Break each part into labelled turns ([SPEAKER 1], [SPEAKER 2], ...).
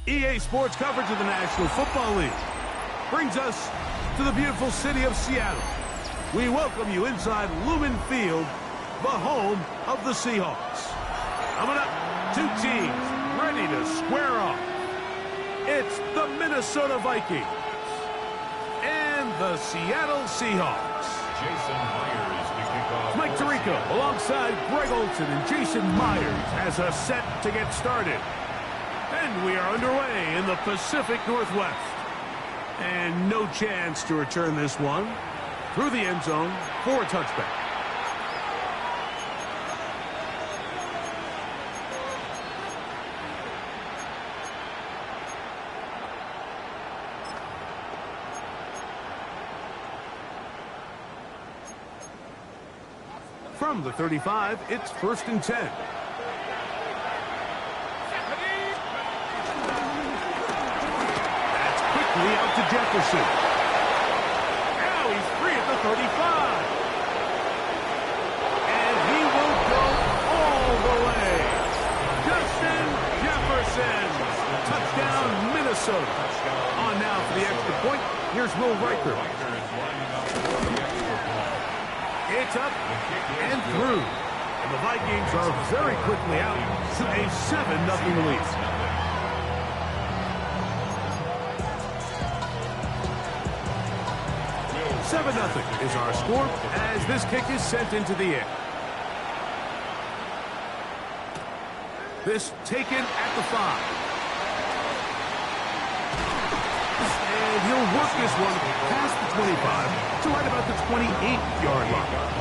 [SPEAKER 1] EA Sports coverage of the National Football League brings us to the beautiful city of Seattle. We welcome you inside Lumen Field, the home of the Seahawks. Coming up, two teams ready to square off. It's the Minnesota Vikings and the Seattle Seahawks.
[SPEAKER 2] Jason Myers to kick off.
[SPEAKER 1] Mike Tirico alongside Greg Olson and Jason Myers as a set to get started. And we are underway in the Pacific Northwest. And no chance to return this one through the end zone for a touchback. From the 35, it's 1st and 10. Out to Jefferson. Now he's free at the 35. And he will go all the way. Justin Jefferson. Touchdown, Minnesota. On now for the extra point. Here's Will Riker. It's up and through. And the Vikings are very quickly out to a 7-0 lead. 7-0 is our score as this kick is sent into the air. This taken at the 5. And he'll work this one past the 25 to right about the 28-yard line.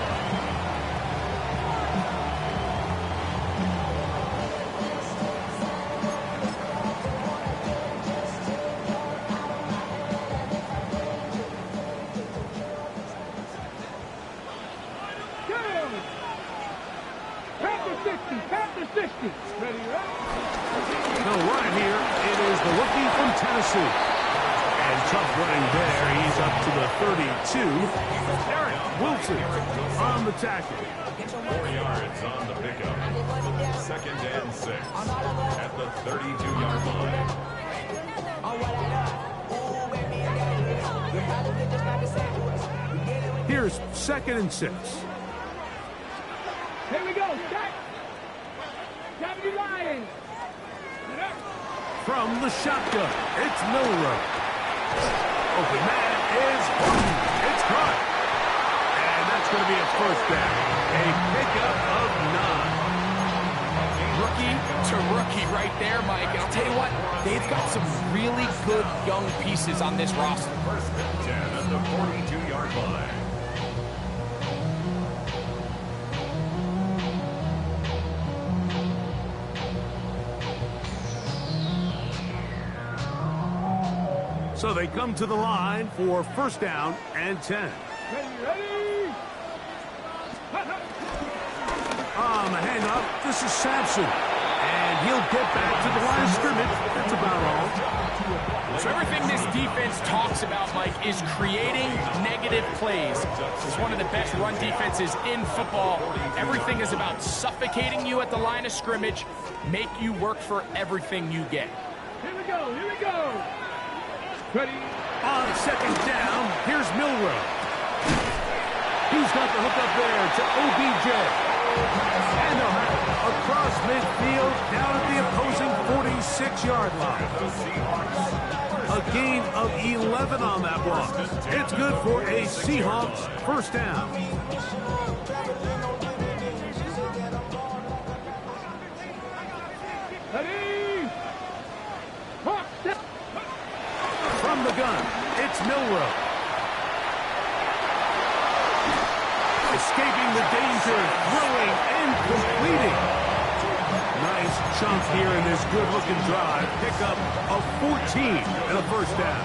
[SPEAKER 1] And tough running there. He's up to the 32. Eric Wilson on the tackle.
[SPEAKER 2] 4 yards on the pickup. 2nd and 6 at the 32-yard line.
[SPEAKER 1] Here's 2nd and 6.
[SPEAKER 3] Here we go. Set. Deputy Lions.
[SPEAKER 1] From the shotgun, it's Milrow. Open man is Horton. It's caught. And that's going to be a 1st down. A pickup of 9.
[SPEAKER 4] Rookie to rookie right there, Mike. And I'll tell you what, they've got some really good young pieces on this roster.
[SPEAKER 2] 1st and 10 at the 42-yard line.
[SPEAKER 1] So they come to the line for 1st down and 10.
[SPEAKER 3] Ready?
[SPEAKER 1] On the handoff, this is Sampson. And he'll get back to the line of scrimmage. That's about all.
[SPEAKER 4] So everything this defense talks about, Mike, is creating negative plays. It's one of the best run defenses in football. Everything is about suffocating you at the line of scrimmage, make you work for everything you get.
[SPEAKER 3] Here we go. Here we go. Ready?
[SPEAKER 1] On 2nd down, here's Milrow. He's got the hook up there to OBJ. And they'll have it across midfield down at the opposing 46-yard line. A gain of 11 on that block. It's good for a Seahawks 1st down.
[SPEAKER 3] Ready?
[SPEAKER 1] From the gun, it's Milrow. Escaping the danger, throwing and completing. Nice chunk here in this good-looking drive. Pick up of 14 and a 1st down.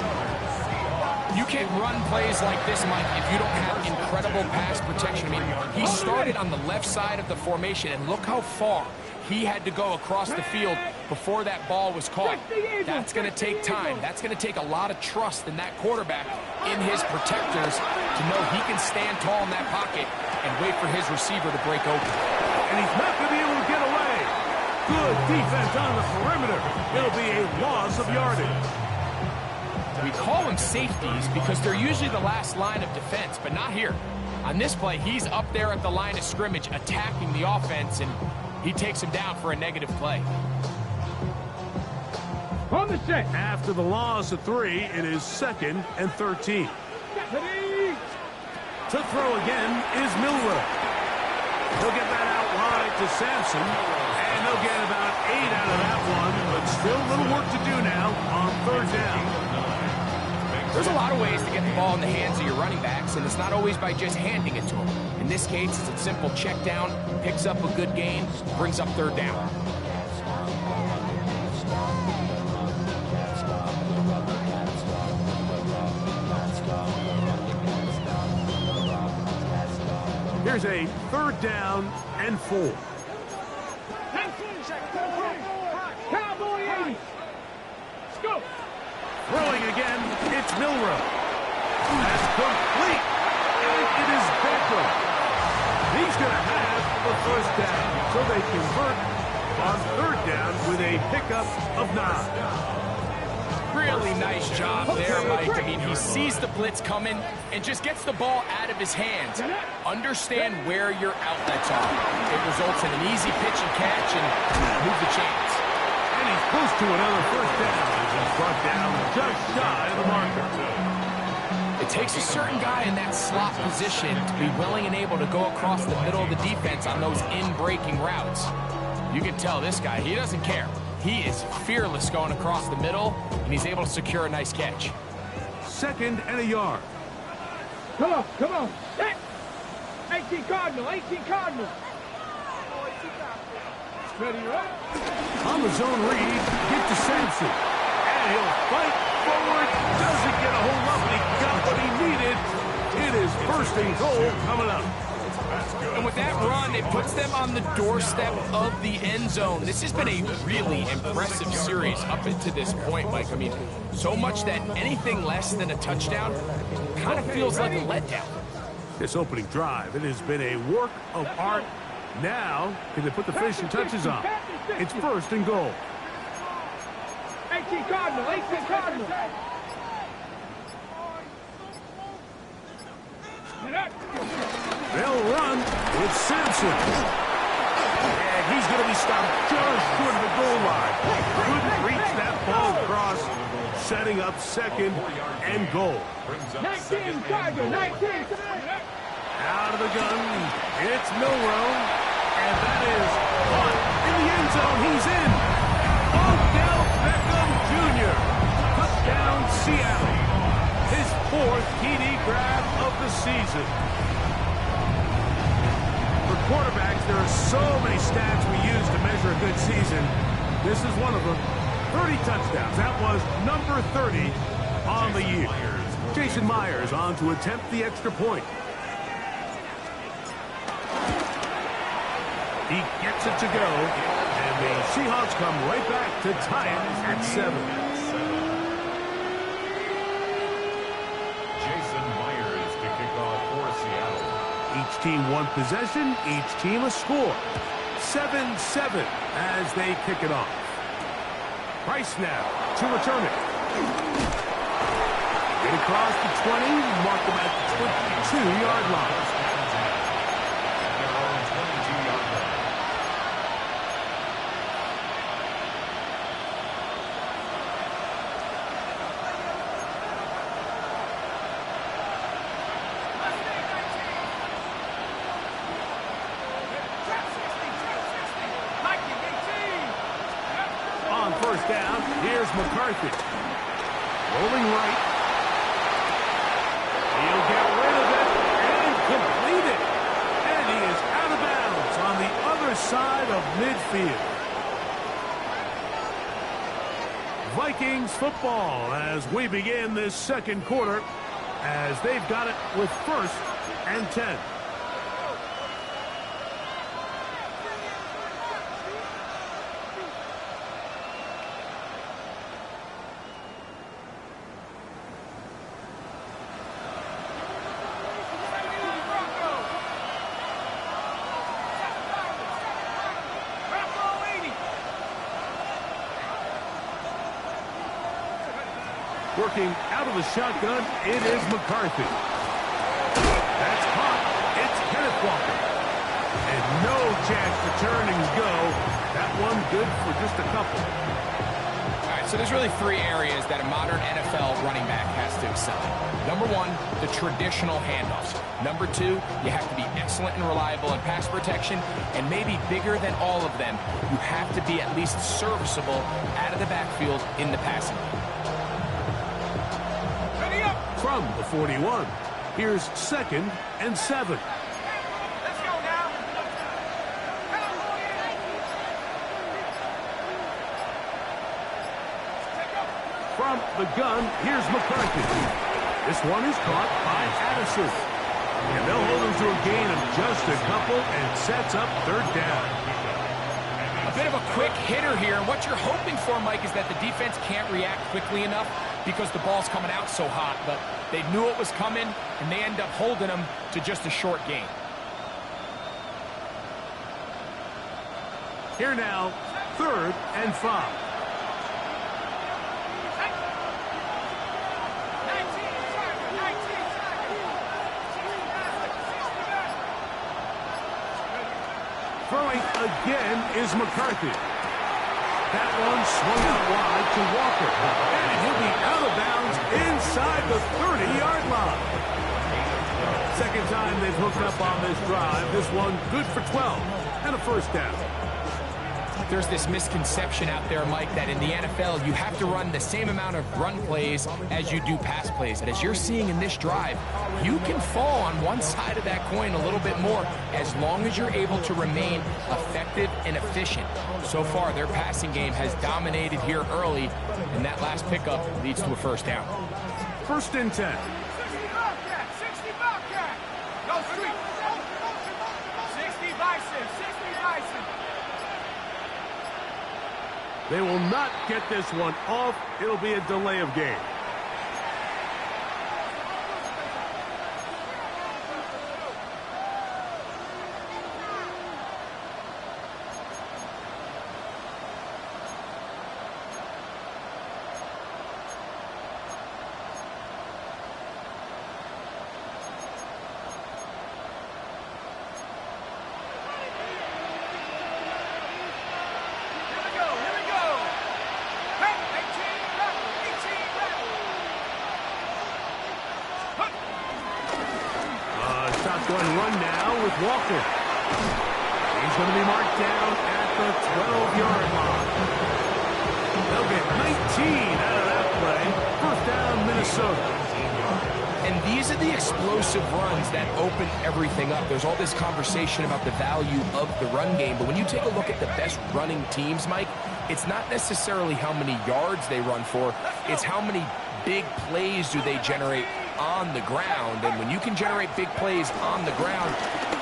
[SPEAKER 4] You can't run plays like this, Mike, if you don't have incredible pass protection. I mean, he started on the left side of the formation, and look how far he had to go across the field before that ball was caught. That's going to take time. That's going to take a lot of trust in that quarterback in his protectors to know he can stand tall in that pocket and wait for his receiver to break open.
[SPEAKER 1] And he's not going to be able to get away. Good defense on the perimeter. It'll be a loss of yardage.
[SPEAKER 4] We call them safeties because they're usually the last line of defense, but not here. On this play, he's up there at the line of scrimmage attacking the offense, and he takes him down for a negative play.
[SPEAKER 3] On the set.
[SPEAKER 1] After the loss of 3, it is 2nd and 13. To throw again is Milrow. He'll get that out wide to Sampson, and they'll get about 8 out of that one, but still a little work to do now on 3rd down.
[SPEAKER 4] There's a lot of ways to get the ball in the hands of your running backs, and it's not always by just handing it to them. In this case, it's a simple check down, picks up a good gain, brings up 3rd down.
[SPEAKER 1] Here's a 3rd down and 4.
[SPEAKER 3] Cowboy 80. Scoop.
[SPEAKER 1] Throwing again, it's Milrow. That's complete, and it is Beckham. He's going to have the 1st down, so they convert on 3rd down with a pickup of 9.
[SPEAKER 4] Really nice job there, Mike. I mean, he sees the blitz coming and just gets the ball out of his hands. Understand where your outlets are. It results in an easy pitch and catch and move the chains.
[SPEAKER 1] And he's close to another 1st down. He's brought down just shy of the marker.
[SPEAKER 4] It takes a certain guy in that slot position to be willing and able to go across the middle of the defense on those in-breaking routes. You can tell this guy, he doesn't care. He is fearless going across the middle, and he's able to secure a nice catch.
[SPEAKER 1] 2nd and a yard.
[SPEAKER 3] Come on, come on. 18 Cardinal, 18 Cardinal. Ready, right?
[SPEAKER 1] On the zone read, get to Sampson. And he'll fight forward. Doesn't get a hold up, but he got what he needed. It is 1st and goal coming up.
[SPEAKER 4] And with that run, it puts them on the doorstep of the end zone. This has been a really impressive series up until this point, Mike. I mean, so much that anything less than a touchdown kind of feels like a letdown.
[SPEAKER 1] This opening drive, it has been a work of art. Now, can they put the finishing touches on? It's 1st and goal.
[SPEAKER 3] 18 Cardinal, 18 Cardinal.
[SPEAKER 1] They'll run with Sampson. And he's going to be stopped just short of the goal line. Couldn't reach that ball across, setting up 2nd and goal.
[SPEAKER 3] 19 Cardinal, 19.
[SPEAKER 1] Out of the gun, it's Milrow. And that is caught in the end zone. He's in. Odell Beckham Jr. Touchdown Seattle. His 4th TD grab of the season. For quarterbacks, there are so many stats we use to measure a good season. This is one of them. 30 touchdowns. That was number 30 on the year. Jason Myers on to attempt the extra point. He gets it to go, and the Seahawks come right back to tie it at 7.
[SPEAKER 2] Jason Myers to kick off for Seattle.
[SPEAKER 1] Each team one possession, each team a score. 7-7 as they kick it off. Price now to return it. Get across the 20, mark them at the 22-yard line. First down, here's McCarthy. Rolling right. He'll get rid of it and complete it. And he is out of bounds on the other side of midfield. Vikings football as we begin this 2nd quarter as they've got it with 1st and 10. Working out of the shotgun, it is McCarthy. That's caught. It's Kenneth Walker. And no chance to turn and go. That one good for just a couple.
[SPEAKER 4] All right, so there's really three areas that a modern NFL running back has to excel in. Number one, the traditional handoffs. Number two, you have to be excellent and reliable in pass protection. And maybe bigger than all of them, you have to be at least serviceable out of the backfield in the passing game.
[SPEAKER 1] From the 41, here's 2nd and 7.
[SPEAKER 3] Let's go now.
[SPEAKER 1] From the gun, here's McCarthy. This one is caught by Addison. And they'll hold him to a gain of just a couple and sets up 3rd down.
[SPEAKER 4] A bit of a quick hitter here, and what you're hoping for, Mike, is that the defense can't react quickly enough because the ball's coming out so hot, but they knew it was coming, and they end up holding them to just a short gain.
[SPEAKER 1] Here now, 3rd and 5. Throwing again is McCarthy. That one swung out wide to Walker. And he'll be out of bounds inside the 30-yard line. Second time they've hooked up on this drive. This one good for 12 and a 1st down.
[SPEAKER 4] There's this misconception out there, Mike, that in the NFL you have to run the same amount of run plays as you do pass plays. And as you're seeing in this drive, you can fall on one side of that coin a little bit more as long as you're able to remain effective and efficient. So far, their passing game has dominated here early, and that last pickup leads to a 1st down.
[SPEAKER 1] 1st and 10.
[SPEAKER 3] 60 Bobcat. Go street. 60 Bison. 60 Bison.
[SPEAKER 1] They will not get this one off. It'll be a delay of game. Shotgun run now with Walker. He's going to be marked down at the 12-yard line. They'll get 19 out of that play. 1st down, Minnesota.
[SPEAKER 4] And these are the explosive runs that open everything up. There's all this conversation about the value of the run game, but when you take a look at the best running teams, Mike, it's not necessarily how many yards they run for, it's how many big plays do they generate on the ground. And when you can generate big plays on the ground,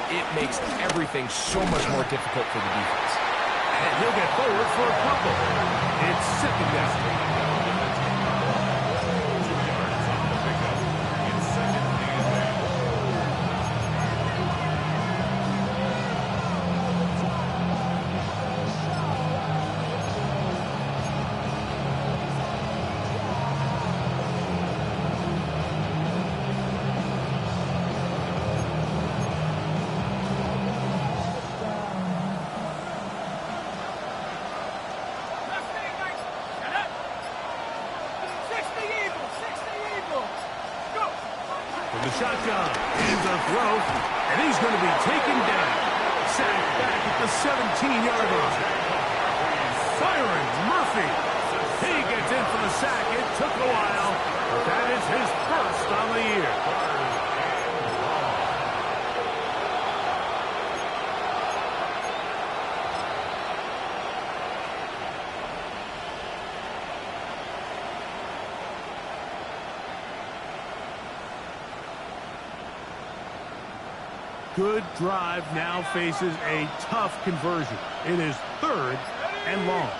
[SPEAKER 4] it makes everything so much more difficult for the defense.
[SPEAKER 1] And he'll get forward for a couple. It's 2nd down. The shotgun and the throw, and he's going to be taken down. Sacked back at the 17-yard line. Byron Murphy. He gets in for the sack. It took a while, but that is his 1st on the year. Good drive now faces a tough conversion. It is 3rd and long.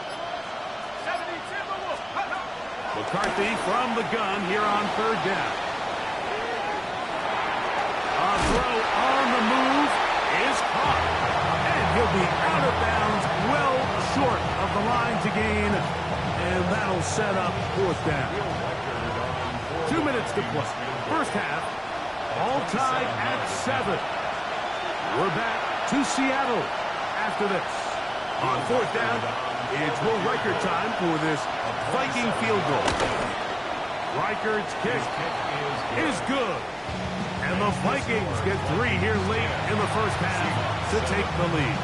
[SPEAKER 1] McCarthy from the gun here on 3rd down. A throw on the move is caught. And he'll be out of bounds, well short of the line to gain. And that'll set up 4th down. minutes to play. First half, all tied at 7. We're back to Seattle after this. On fourth down, it's Will Reichert time for this Viking field goal. Reichert's kick is good. And the Vikings get 3 here late in the first half to take the lead.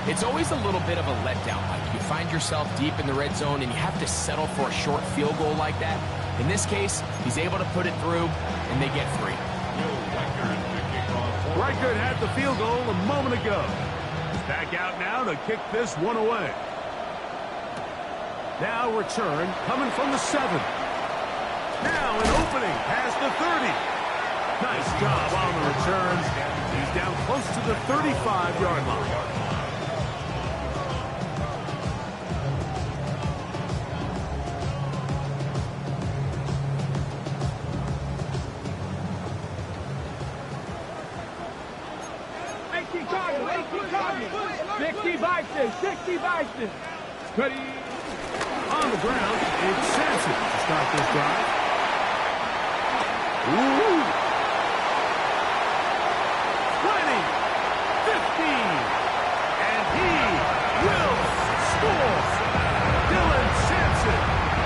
[SPEAKER 4] It's always a little bit of a letdown. Like you find yourself deep in the red zone and you have to settle for a short field goal like that. In this case, he's able to put it through, and they get 3.
[SPEAKER 1] Reichert had the field goal a moment ago. Back out now to kick this one away. Now return coming from the 7. Now an opening past the 30. Nice job on the return. He's down close to the 35-yard line. On the ground, it's Sampson to start this drive. Ooh. 20, 15, and he will score. Dylan Sampson,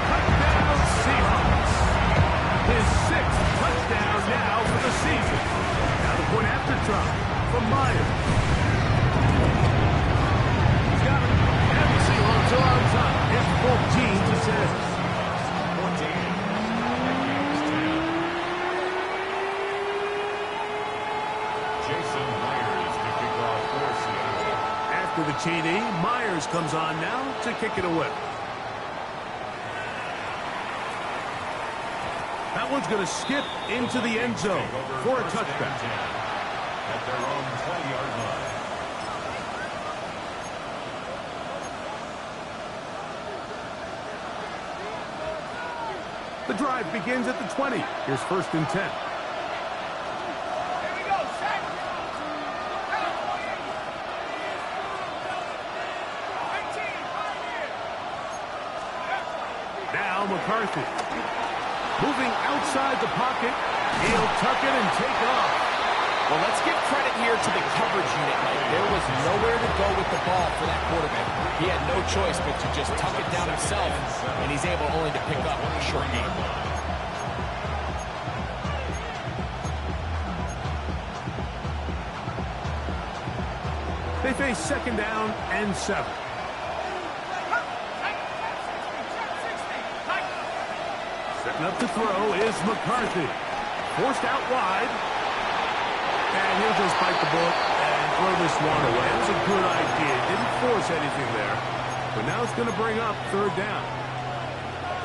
[SPEAKER 1] touchdown Seahawks. His 6th touchdown now for the season. Now the point after try from Myers. He's got him. And the Seahawks are on top. It's 14 to 10. After the TD, Myers comes on now to kick it away. That one's going to skip into the end zone for a touchback.
[SPEAKER 2] At their own 20-yard line.
[SPEAKER 1] The drive begins at the 20. Here's 1st and 10. Now McCarthy. Moving outside the pocket. He'll tuck it and take off.
[SPEAKER 4] Well, let's give credit here to the coverage unit, Mike. There was nowhere to go with the ball for that quarterback. He had no choice but to just tuck it down himself, and he's able only to pick up a short game.
[SPEAKER 1] They face 2nd down and 7. Setting up to throw is McCarthy. Forced out wide. And he'll just bite the bullet and throw this one away. That was a good idea. Didn't force anything there. But now it's going to bring up 3rd down.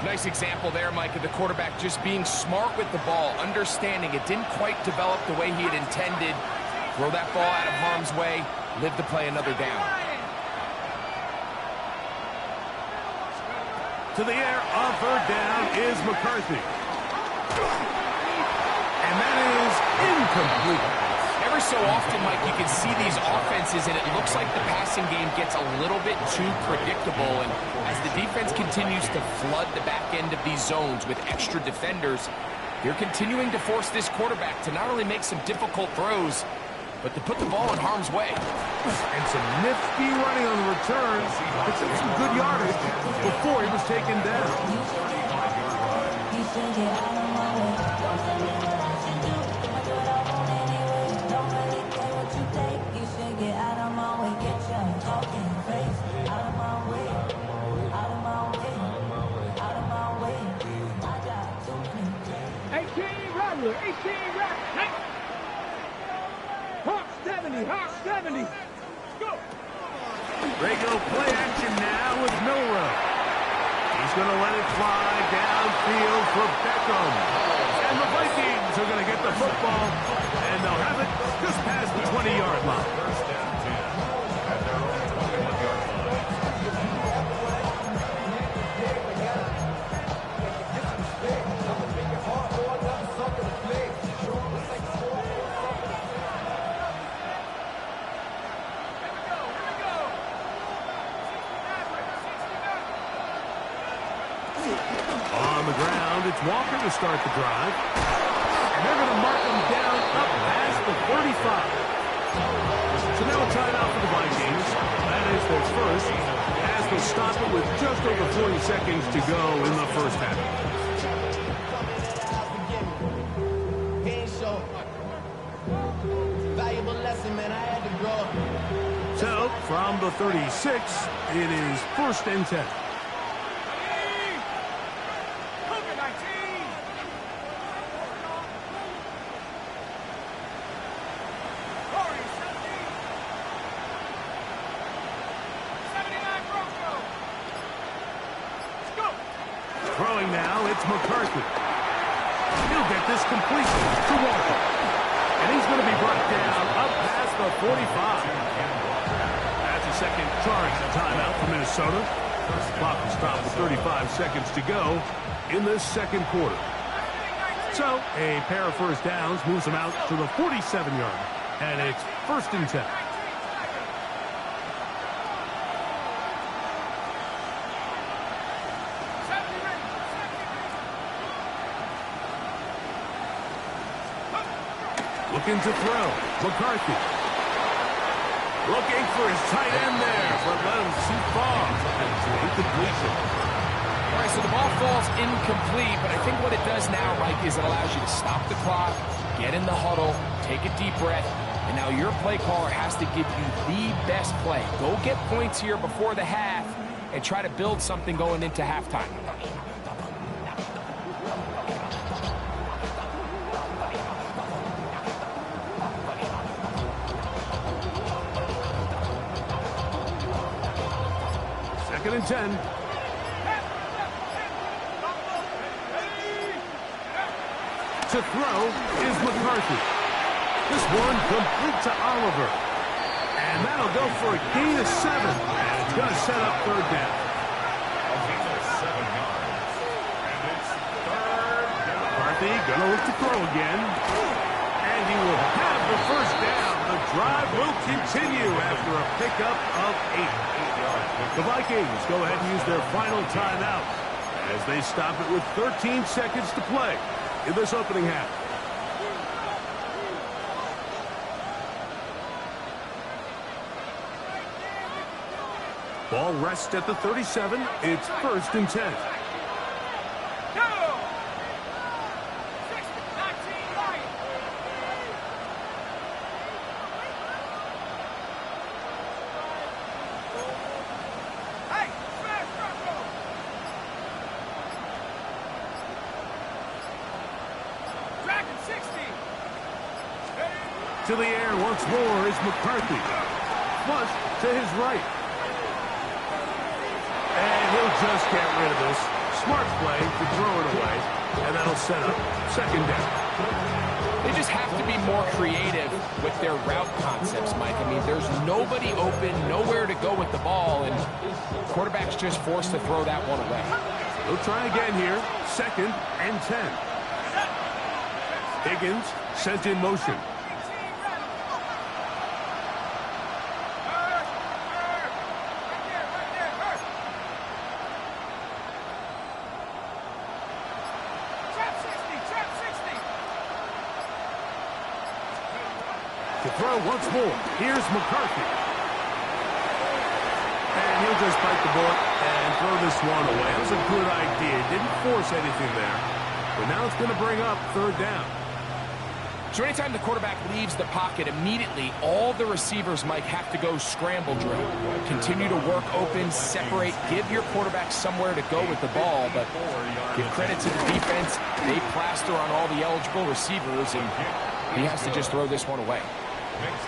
[SPEAKER 4] Nice example there, Mike, of the quarterback just being smart with the ball, understanding it didn't quite develop the way he had intended. Throw that ball out of harm's way, live to play another down.
[SPEAKER 1] To the air on 3rd down is McCarthy. And that is incomplete.
[SPEAKER 4] Every so often, Mike, you can see these offenses, and it looks like the passing game gets a little bit too predictable. And as the defense continues to flood the back end of these zones with extra defenders, they're continuing to force this quarterback to not only make some difficult throws, but to put the ball in harm's way.
[SPEAKER 1] And some nifty running on the return. It's some good yardage before he was taken down.
[SPEAKER 3] Hawk 70. Go.
[SPEAKER 1] They go play action now with Milrow. He's going to let it fly downfield for Beckham. And the Vikings are going to get the football, and they'll have it just past the 20-yard line.
[SPEAKER 2] First down 10 at their own 21-yard line.
[SPEAKER 1] On the ground, it's Walker to start the drive. And they're going to mark him down up past the 35. So now a timeout for the Vikings. That is their first, as they'll stop it with just over 40 seconds to go in the first half. So, from the 36, it is 1st and 10. Throwing now, it's McCarthy. He'll get this completion to Walker. And he's going to be brought down up past the 45. That's a second charge timeout for Minnesota. Clock will stop with 35 seconds to go in this second quarter. So a pair of first downs moves them out to the 47-yard. And it's 1st and 10. Looking to throw. McCarthy. Looking for his tight end there, but let him too far. Incompletion.
[SPEAKER 4] All right, so the ball falls incomplete, but I think what it does now, Mike, is it allows you to stop the clock, get in the huddle, take a deep breath, and now your play caller has to give you the best play. Go get points here before the half and try to build something going into halftime.
[SPEAKER 1] Second and 10. To throw is McCarthy. This one complete to Oliver. And that'll go for a gain of 7. And it's going to set up 3rd down. McCarthy going to look to throw again. And he will have the 1st down. The drive will continue after a pickup of 8. The Vikings go ahead and use their final timeout as they stop it with 13 seconds to play in this opening half. Ball rests at the 37. It's 1st and 10. To the air once more is McCarthy. Flush to his right. And he'll just get rid of this. Smart play to throw it away. And that'll set up 2nd down.
[SPEAKER 4] They just have to be more creative with their route concepts, Mike. I mean, there's nobody open, nowhere to go with the ball, and quarterback's just forced to throw that one away.
[SPEAKER 1] He'll try again here. 2nd and 10. Higgins sent in motion. To throw once more. Here's McCarthy. And he'll just bite the bullet and throw this one away. It was a good idea. Didn't force anything there. But now it's going to bring up 3rd down.
[SPEAKER 4] So anytime the quarterback leaves the pocket, immediately all the receivers, Mike, have to go scramble drill. Continue to work open, separate, give your quarterback somewhere to go with the ball. But give credit to the defense. They plaster on all the eligible receivers, and he has to just throw this one away.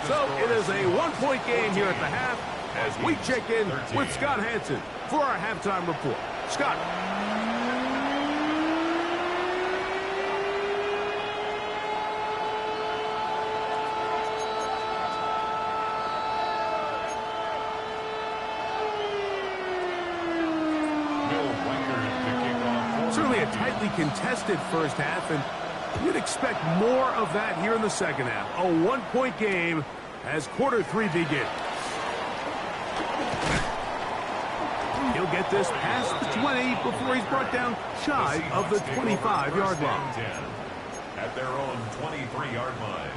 [SPEAKER 1] So it is a 1-point game here at the half as we check in with Scott Hansen for our halftime report. Scott. Certainly a tightly contested first half, and you'd expect more of that here in the second half. A 1-point game as quarter 3 begins. He'll get this past the 20 before he's brought down shy of the 25-yard line.
[SPEAKER 2] At their own 23-yard line.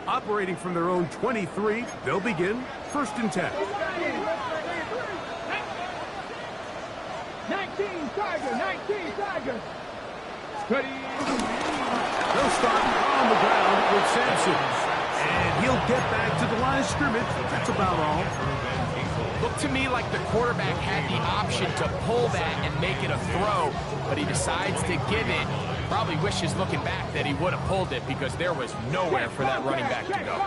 [SPEAKER 1] Operating from their own 23, they'll begin 1st and 10.
[SPEAKER 3] 19 Tiger, 19 Tiger. Steady.
[SPEAKER 1] They'll start on the ground with Sampson. And he'll get back to the line of scrimmage. That's about all.
[SPEAKER 4] Looked to me like the quarterback had the option to pull that and make it a throw, but he decides to give it. Probably wishes looking back that he would have pulled it because there was nowhere for that running back to go.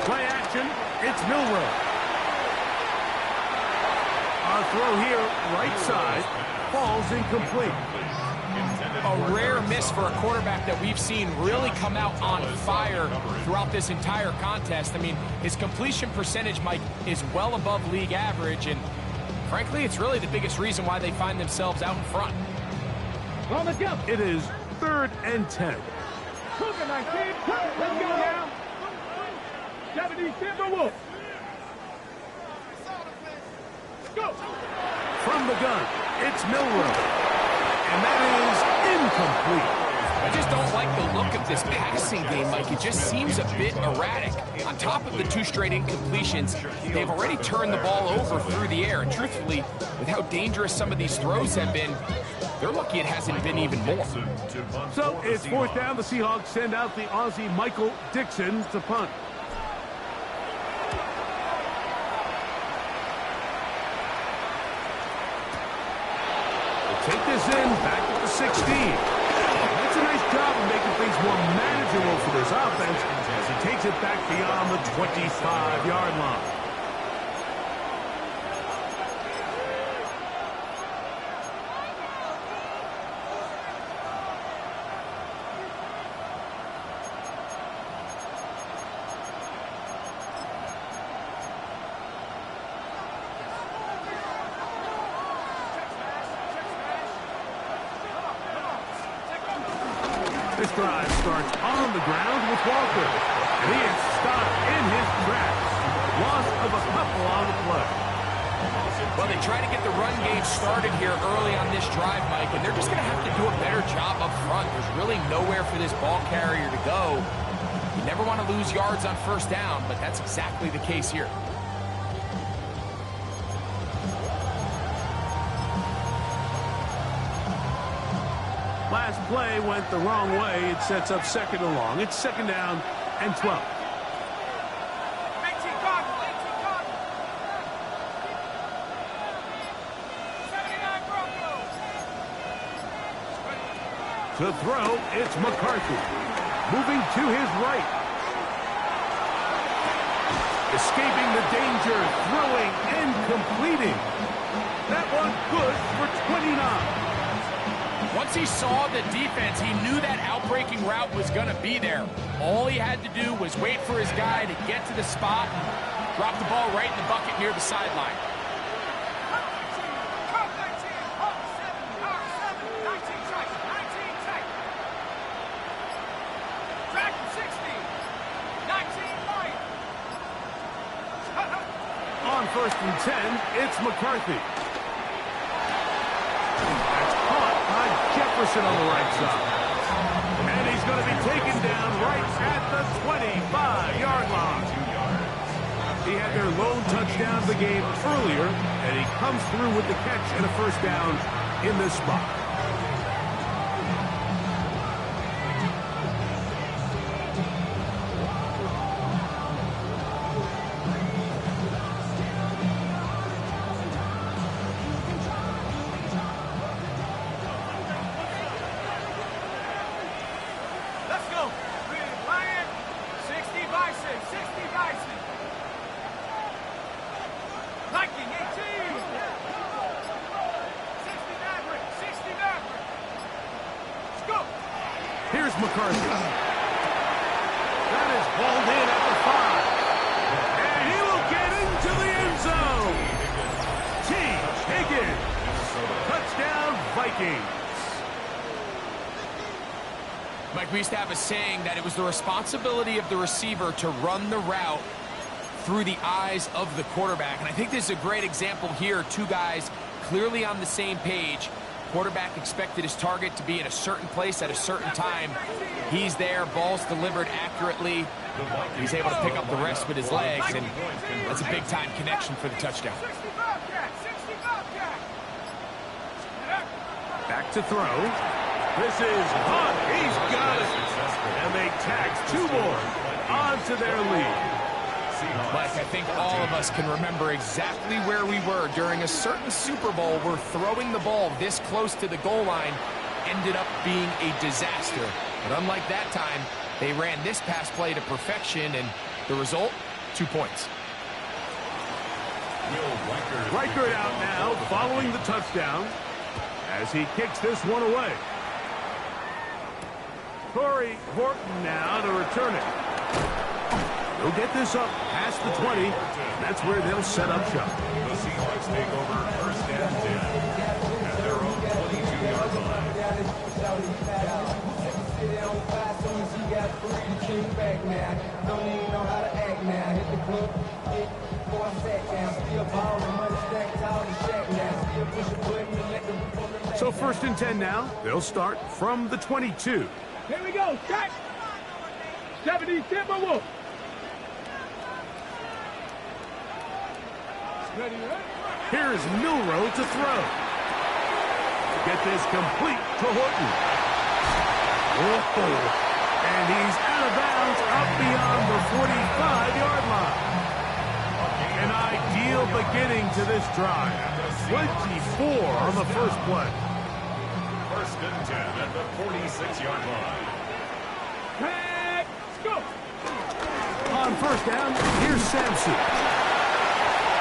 [SPEAKER 1] Play action. It's Milroe. Our throw here, right side, falls incomplete.
[SPEAKER 4] A rare miss for a quarterback that we've seen really come out on fire throughout this entire contest. I mean, his completion percentage, Mike, is well above league average, and frankly, it's really the biggest reason why they find themselves out in front.
[SPEAKER 3] On the jump.
[SPEAKER 1] It is 3rd and 10.
[SPEAKER 3] Cougar 19. Let's go now. 70 Timberwolves. Go.
[SPEAKER 1] From the gun, it's Milroe. And that is incomplete.
[SPEAKER 4] I just don't like the look of this passing game, Mike. It just seems a bit erratic. On top of the 2 straight incompletions, they've already turned the ball over through the air. And truthfully, with how dangerous some of these throws have been, they're lucky it hasn't been even more.
[SPEAKER 1] So it's 4th down. The Seahawks send out the Aussie Michael Dixon to punt. Take this in, back at the 16. That's a nice job of making things more manageable for this offense as he takes it back beyond the 25-yard line. This drive starts on the ground with Walker. And he is stopped in his tracks. Loss of a couple on the play.
[SPEAKER 4] Well, they try to get the run game started here early on this drive, Mike, and they're just going to have to do a better job up front. There's really nowhere for this ball carrier to go. You never want to lose yards on 1st down, but that's exactly the case here.
[SPEAKER 1] Last play went the wrong way. It sets up 2nd and long. It's 2nd down and 12. To throw, it's McCarthy. Moving to his right. Escaping the danger, throwing and completing. That one good for 29.
[SPEAKER 4] Once he saw the defense, he knew that outbreaking route was going to be there. All he had to do was wait for his guy to get to the spot and drop the ball right in the bucket near the sideline.
[SPEAKER 1] On 1st and 10, it's McCarthy. Jefferson on the right side. And he's going to be taken down right at the 25-yard line. He had their lone touchdown of the game earlier, and he comes through with the catch and a 1st down in this spot. Here's McCarthy. That is hauled in at the 5. And he will get Vikings.
[SPEAKER 4] Mike, we used to have a saying that it was the responsibility of the receiver to run the route through the eyes of the quarterback. And I think this is a great example here. Two guys clearly on the same page. Quarterback expected his target to be in a certain place at a certain time. He's there, ball's delivered accurately. He's able to pick up the rest with his legs, and that's a big-time connection for the touchdown.
[SPEAKER 1] Back to throw. This is hot. He's got it. And they tax two more onto their lead.
[SPEAKER 4] Mike, I think all of us can remember exactly where we were during a certain Super Bowl where throwing the ball this close to the goal line ended up being a disaster. But unlike that time, they ran this pass play to perfection, and the result, 2 points.
[SPEAKER 1] Reichert out now, following the touchdown, as he kicks this one away. Corey Horton now to return it. They'll get this up past the 20. That's where they'll set up shop.
[SPEAKER 2] The Seahawks take over first and 10 at their own 22-yard line.
[SPEAKER 1] So first and 10 now. They'll start from the 22.
[SPEAKER 3] Here we go. Check. 70, Timberwolf.
[SPEAKER 1] Here's Milrow to throw. Get this complete to Horton. And he's out of bounds up beyond the 45-yard line. An ideal beginning to this drive. 24 on the first play.
[SPEAKER 2] First and 10 at the 46-yard line.
[SPEAKER 3] Let's go.
[SPEAKER 1] On first down, here's Sampson.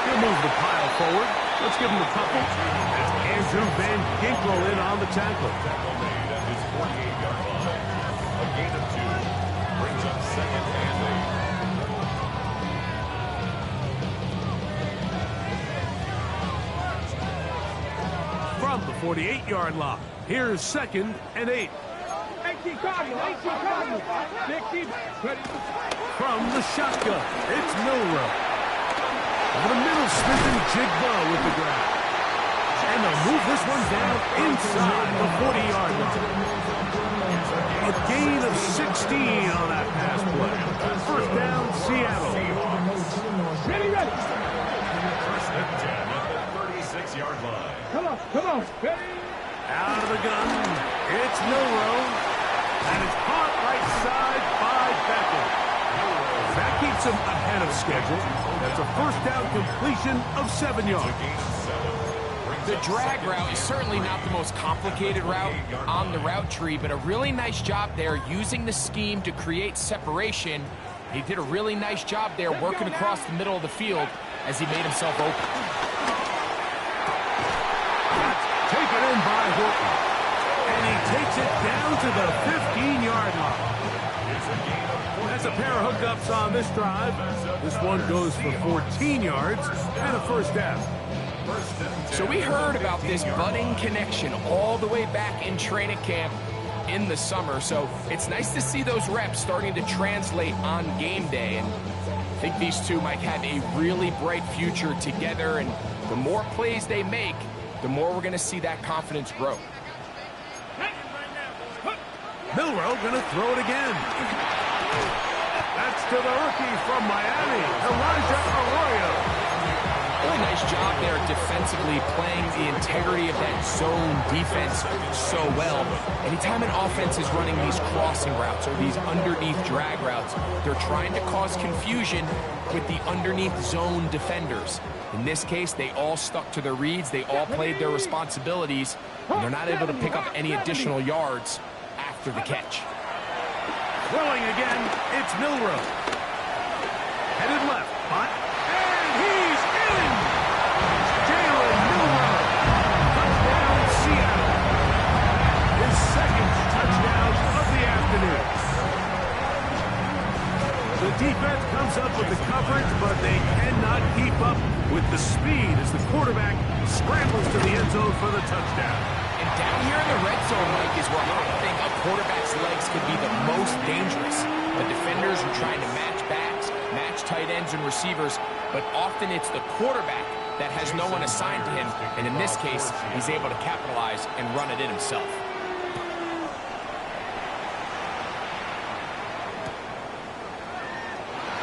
[SPEAKER 1] He'll move the pile forward. Let's give him a couple. That's Andrew Van Ginkel in on the tackle.
[SPEAKER 2] Tackle made at his 48-yard line. A gain of 2 brings up second and
[SPEAKER 1] 8. From the 48-yard line, here's second and 8.
[SPEAKER 3] 18 Cardinal, 18 Cardinal. 60, ready.
[SPEAKER 1] From the shotgun, it's Milrow. Over the middle, Smith and Jigba with the grab. And they'll move this one down inside the 40-yard line. A gain of 16 on that pass play. First down, Seattle.
[SPEAKER 3] Ready, ready.
[SPEAKER 2] First and 10 at the 36-yard line.
[SPEAKER 3] Come on. Ready.
[SPEAKER 1] Out of the gun, it's Milrow. And it's caught right side by Beckham. That keeps him ahead of schedule. That's a first down completion of 7 yards.
[SPEAKER 4] The drag route is certainly not the most complicated route on the route tree, but a really nice job there using the scheme to create separation. He did a really nice job there working across the middle of the field as he made himself open.
[SPEAKER 1] That's taken in by Horton. And he takes it down to the 15-yard line. That's a pair of hookups on this drive. This one goes for 14 yards and a first down.
[SPEAKER 4] So we heard about this budding connection all the way back in training camp in the summer. So it's nice to see those reps starting to translate on game day. And I think these two might have a really bright future together. And the more plays they make, the more we're going to see that confidence grow.
[SPEAKER 1] Milrow going to throw it again. That's to the rookie from Miami, Elijah Arroyo.
[SPEAKER 4] Really nice job there defensively, playing the integrity of that zone defense so well. Anytime an offense is running these crossing routes or these underneath drag routes, they're trying to cause confusion with the underneath zone defenders. In this case, they all stuck to their reads, they all played their responsibilities, and they're not able to pick up any additional yards after the catch.
[SPEAKER 1] Throwing again, it's Milrow. Headed left, and he's in! Jalen Milrow. Touchdown, Seattle. His second touchdown of the afternoon. The defense comes up with the coverage, but they cannot keep up with the speed as the quarterback scrambles to the end zone for the touchdown.
[SPEAKER 4] And down here in the red zone, Mike, is where I think a quarterback's legs could be the most dangerous. The defenders are trying to match backs, match tight ends and receivers, but often it's the quarterback that has no one assigned to him, and in this case, he's able to capitalize and run it in himself.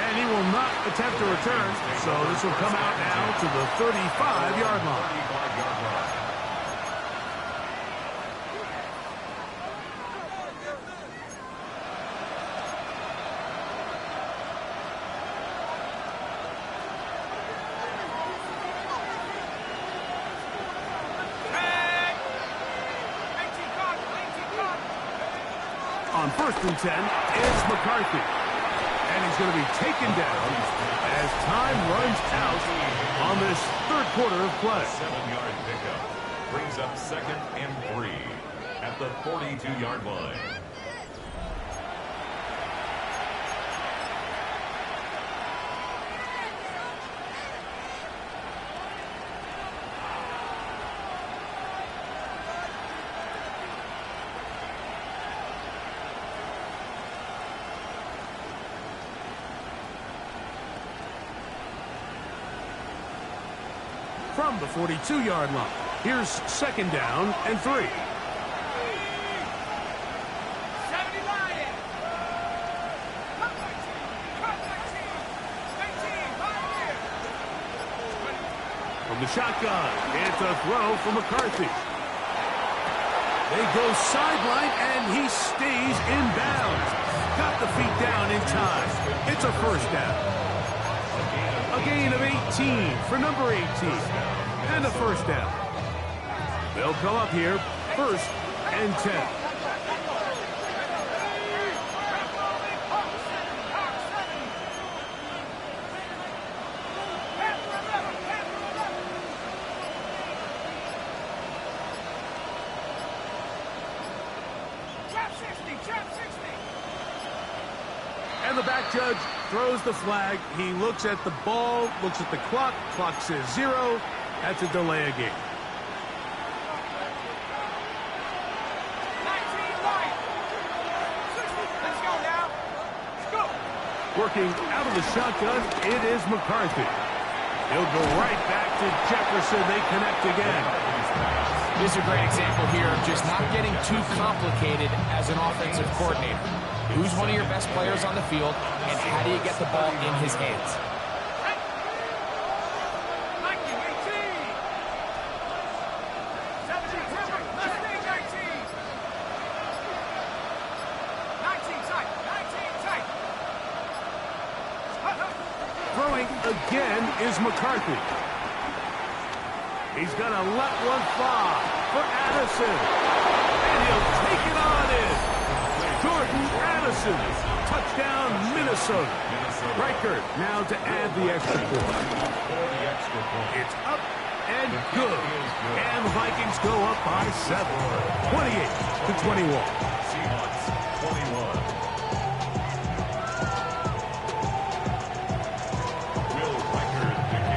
[SPEAKER 1] And he will not attempt a return, so this will come out now to the 35-yard line. On 1st and 10 is McCarthy. And he's going to be taken down as time runs out on this third quarter of play.
[SPEAKER 2] 7-yard pickup brings up 2nd and 3 at the 42-yard line.
[SPEAKER 1] From the 42-yard line, here's 2nd down and 3.
[SPEAKER 3] 70 Lions. Cut 19. Right here.
[SPEAKER 1] From the shotgun, it's a throw from McCarthy. They go sideline, and he stays in bounds. Got the feet down in time. It's a 1st down. A gain of 18 for number 18. And a 1st down. They'll come up here, 1st and 10. And the back judge throws the flag. He looks at the ball, looks at the clock. Clock says 0. That's a delay of game.
[SPEAKER 3] 19 right. Let's go now. Let's go.
[SPEAKER 1] Working out of the shotgun, it is McCarthy. He'll go right back to Jefferson. They connect again.
[SPEAKER 4] This is a great example here of just not getting too complicated as an offensive coordinator. Who's one of your best players on the field, and how do you get the ball in his hands?
[SPEAKER 1] Throwing again is McCarthy. He's going to let one fly for Addison. And he'll take it on in. Jordan Addison. Touchdown, Minnesota. Reichert now to add the extra point. It's up and good. And the Vikings go up by 7. 28-21.
[SPEAKER 2] Seahawks 21.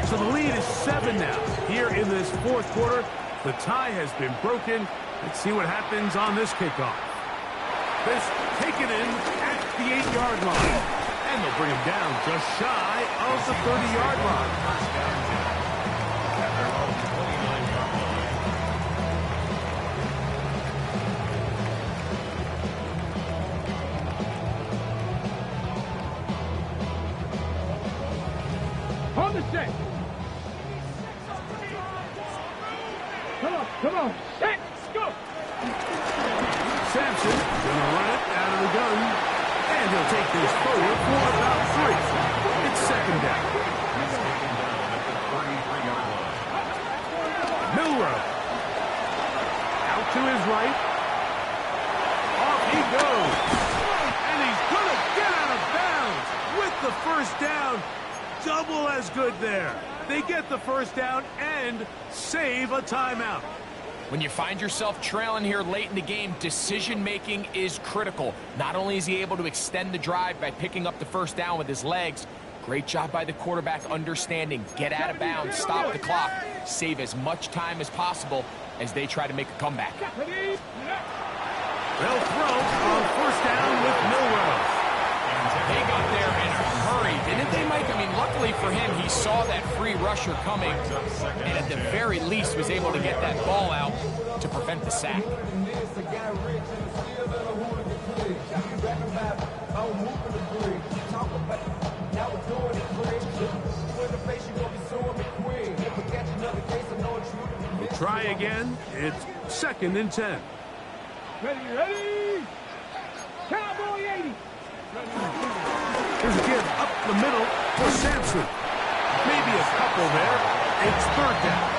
[SPEAKER 1] So the lead is 7 now. Here in this 4th quarter, the tie has been broken. Let's see what happens on this kickoff. This taken in at the 8-yard line. And they'll bring him down just shy of the 30-yard line.
[SPEAKER 2] At their own 29-yard line.
[SPEAKER 3] On the set. Come on. Set. Go.
[SPEAKER 1] Sampson going to run it out of the gun. And he'll take this forward for about 3. It's 2nd down.
[SPEAKER 2] He's taken down at the 33-yard line.
[SPEAKER 1] Milrow. Out to his right. Off he goes. And he's going to get out of bounds with the 1st down. Double as good there. They get the 1st down and save a timeout.
[SPEAKER 4] When you find yourself trailing here late in the game, decision-making is critical. Not only is he able to extend the drive by picking up the 1st down with his legs, Great job by the quarterback understanding. Get out of bounds, stop the clock, save as much time as possible as they try to make a comeback.
[SPEAKER 1] They'll throw on first down with Milroe.
[SPEAKER 4] They got there in a hurry, didn't they, Mike? I mean, luckily for him, he saw that free rusher coming and at the very least was able to get that ball out to prevent the sack.
[SPEAKER 1] We'll try again. It's 2nd and 10.
[SPEAKER 3] Ready? Cowboy 80.
[SPEAKER 1] Here's a give up the middle for Sampson. Maybe a couple there. It's 3rd down.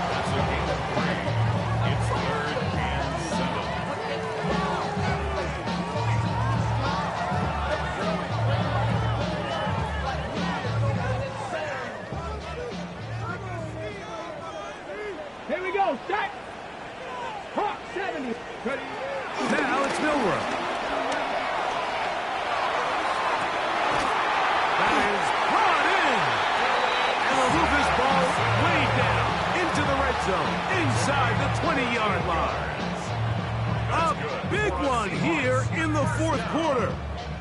[SPEAKER 2] That's a gain of 3. It's 3rd and
[SPEAKER 3] 7. Here we go. Set. Hawk 70. Ready?
[SPEAKER 1] Now it's Milroe. That is brought in. And they'll move this ball way down into the red zone, inside the 20-yard line. A big one here in the 4th quarter.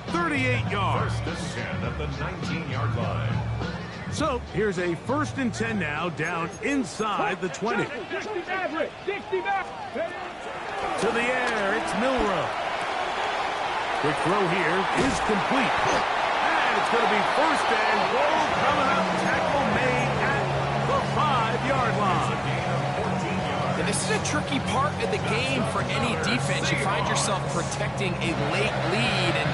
[SPEAKER 1] 38 yards.
[SPEAKER 2] 1st and 10 at the 19-yard line.
[SPEAKER 1] So here's a 1st and 10 now, down inside the 20.
[SPEAKER 3] 60 back. 60 back.
[SPEAKER 1] To the air, it's Milroe. Quick throw here is complete. And it's going to be 1st and goal coming up. Tackle made at the 5-yard line.
[SPEAKER 4] And this is a tricky part of the game for any defense. You find yourself protecting a late lead, and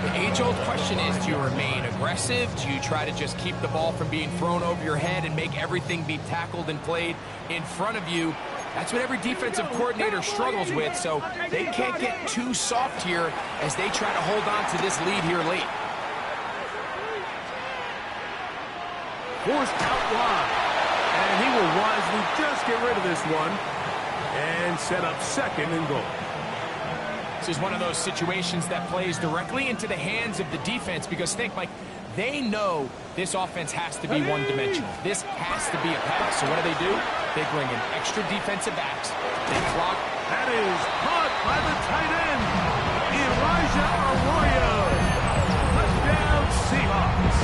[SPEAKER 4] the age-old question is, do you remain aggressive? Do you try to just keep the ball from being thrown over your head and make everything be tackled and played in front of you? That's what every defensive coordinator struggles with, so they can't get too soft here as they try to hold on to this lead here late.
[SPEAKER 1] Forced out wide. And he will wisely just get rid of this one and set up 2nd and goal.
[SPEAKER 4] This is one of those situations that plays directly into the hands of the defense because think, Mike, they know this offense has to be one-dimensional. This has to be a pass. So what do? They bring in extra defensive backs. They clock.
[SPEAKER 1] That is caught by the tight end, Elijah Arroyo. Touchdown Seahawks.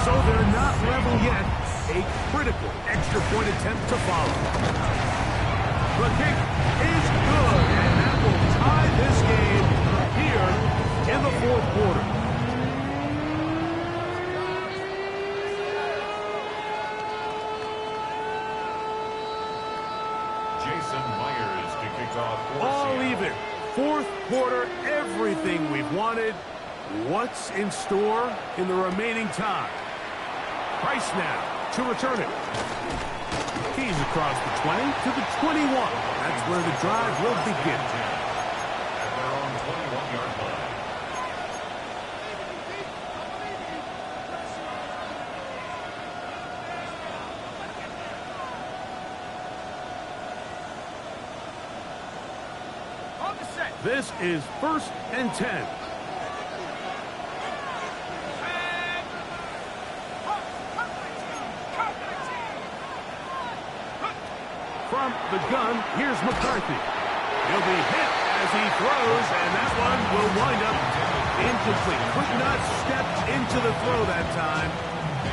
[SPEAKER 1] So they're not level yet. A critical extra point attempt to follow. The kick is good, and that will tie this game here in the 4th quarter.
[SPEAKER 2] Jason Myers to kick off.
[SPEAKER 1] All even. 4th quarter, everything we've wanted. What's in store in the remaining time? Price now to return it. He's across the 20 to the 21. That's where the drive will begin.
[SPEAKER 2] At their own 21-yard line.
[SPEAKER 1] This is 1st and 10. From the gun, here's McCarthy. He'll be hit as he throws, and that one will wind up incomplete. Could not step into the throw that time.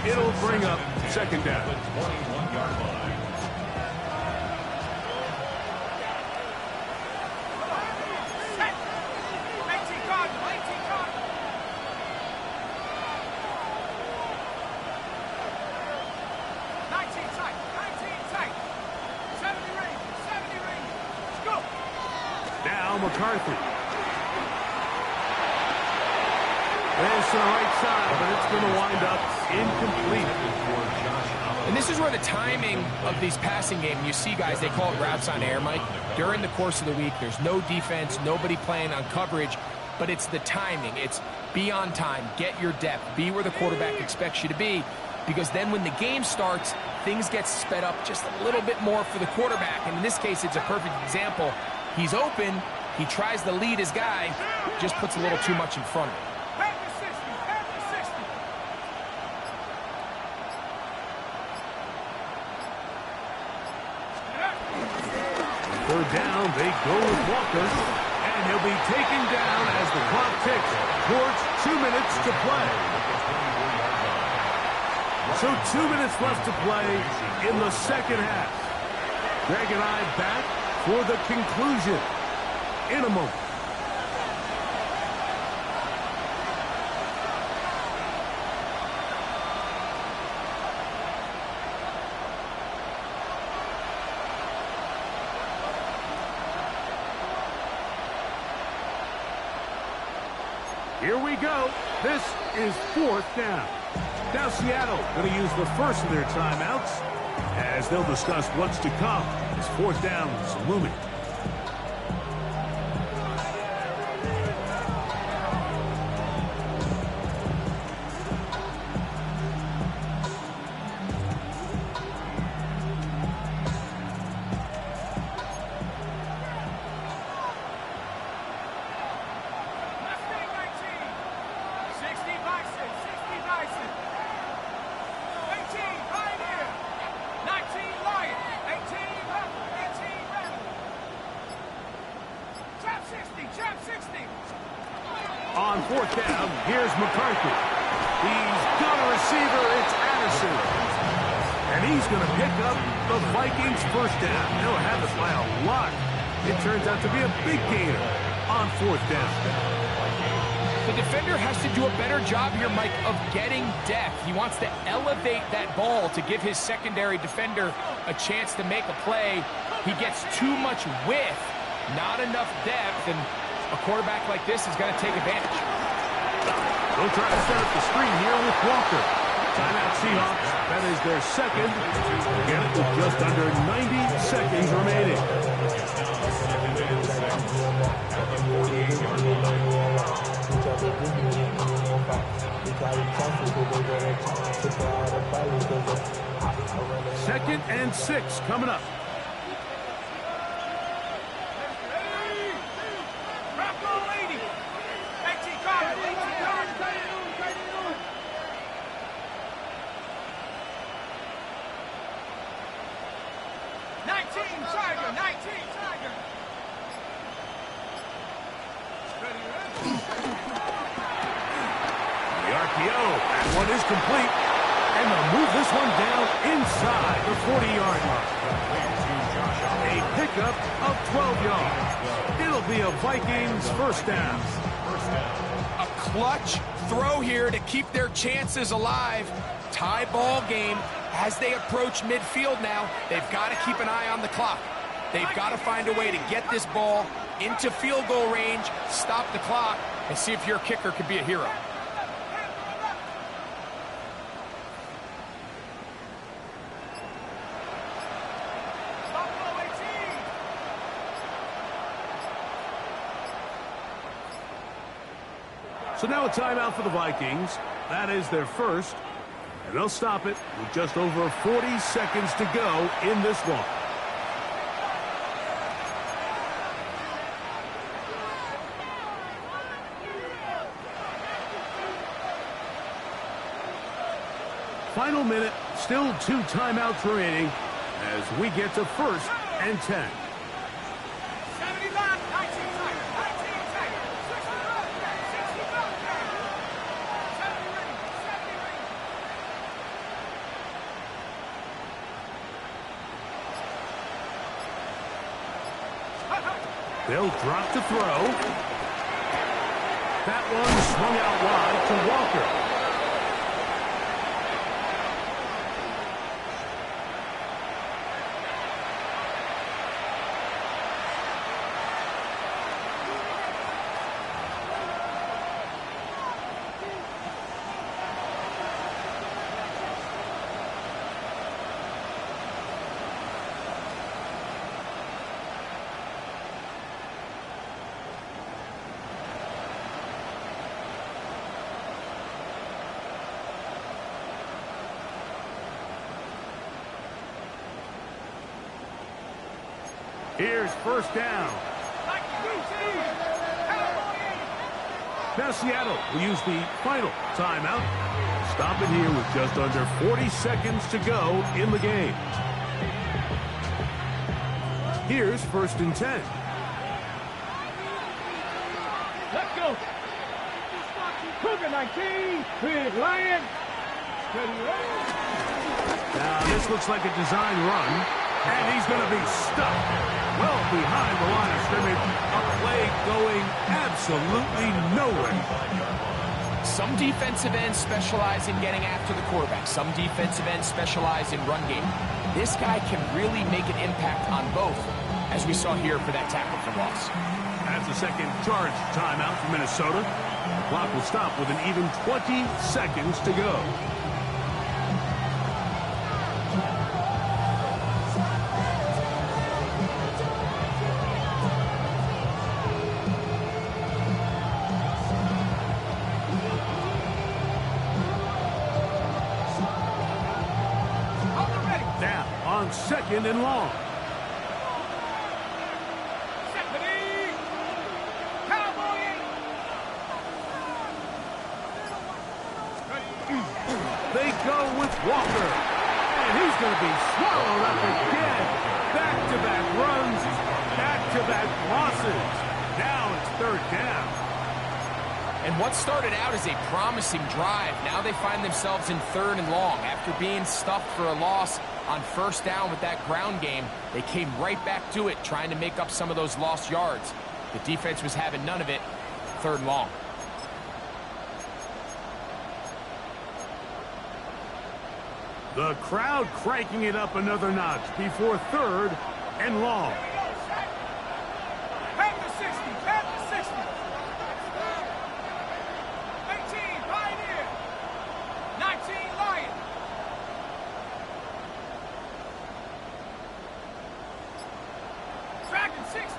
[SPEAKER 1] It'll bring up 2nd down.
[SPEAKER 2] The 21-yard line.
[SPEAKER 1] McCarthy. There's to the right side, but it's going to wind up incomplete.
[SPEAKER 4] And this is where the timing of these passing games, you see guys, they call it routes on air, Mike. During the course of the week, there's no defense, nobody playing on coverage, but it's the timing. It's be on time, get your depth, be where the quarterback expects you to be, because then when the game starts, things get sped up just a little bit more for the quarterback. And in this case, it's a perfect example. He's open, He tries to lead his guy, just puts a little too much in front of him.
[SPEAKER 1] Third down, they go with Walker, and he'll be taken down as the clock ticks towards 2 minutes to play. So 2 minutes left to play in the second half. Greg and I back for the conclusion in a moment. Here we go. This is fourth down. Now Seattle going to use the first of their timeouts as they'll discuss what's to come as fourth down is looming. On fourth down, here's McCarthy. He's got a receiver, it's Addison. And he's going to pick up the Vikings first down. They'll have it by a lot. It turns out to be a big gainer on fourth down.
[SPEAKER 4] The defender has to do a better job here, Mike, of getting depth. He wants to elevate that ball to give his secondary defender a chance to make a play. He gets too much width, not enough depth, and a quarterback like this is going to take advantage.
[SPEAKER 1] They'll try to set up the screen here with Walker. Timeout Seahawks. That is their second. Again, with just under 90 seconds remaining. Second and 6 coming up. That one is complete, and they'll move this one down inside the 40-yard line. A pickup of 12 yards. It'll be a Vikings first down.
[SPEAKER 4] A clutch throw here to keep their chances alive. Tie ball game as they approach midfield now. They've got to keep an eye on the clock. They've got to find a way to get this ball into field goal range, stop the clock, and see if your kicker could be a hero.
[SPEAKER 1] So now a timeout for the Vikings. That is their first. And they'll stop it with just over 40 seconds to go in this one. Final minute, still 2 timeouts remaining as we get to first and 10. They'll drop to throw. That one swung out wide to Walker. Here's first down. Now Seattle will use the final timeout. Stop it here with just under 40 seconds to go in the game. Here's 1st and 10.
[SPEAKER 3] Let's go. Cougar 19. Big Lion.
[SPEAKER 1] Now this looks like a design run, and he's going to be stuck well behind the line of scrimmage. A play going absolutely nowhere.
[SPEAKER 4] Some defensive ends specialize in getting after the quarterback. Some defensive ends specialize in run game. This guy can really make an impact on both, as we saw here for that tackle for loss.
[SPEAKER 1] That's the second charge timeout for Minnesota. The clock will stop with an even 20 seconds to go. Now on 2nd and long. They go with Walker, and he's going to be swallowed up again. Back-to-back runs, back-to-back losses. Now it's 3rd down.
[SPEAKER 4] And what started out as a promising drive, now they find themselves in 3rd and long. After being stuffed for a loss on 1st down with that ground game, they came right back to it, trying to make up some of those lost yards. The defense was having none of it. 3rd and long.
[SPEAKER 1] The crowd cranking it up another notch before 3rd and long.
[SPEAKER 3] Back to 60. Back to 60. 18, Pioneer. 19, Lion. Dragon 60.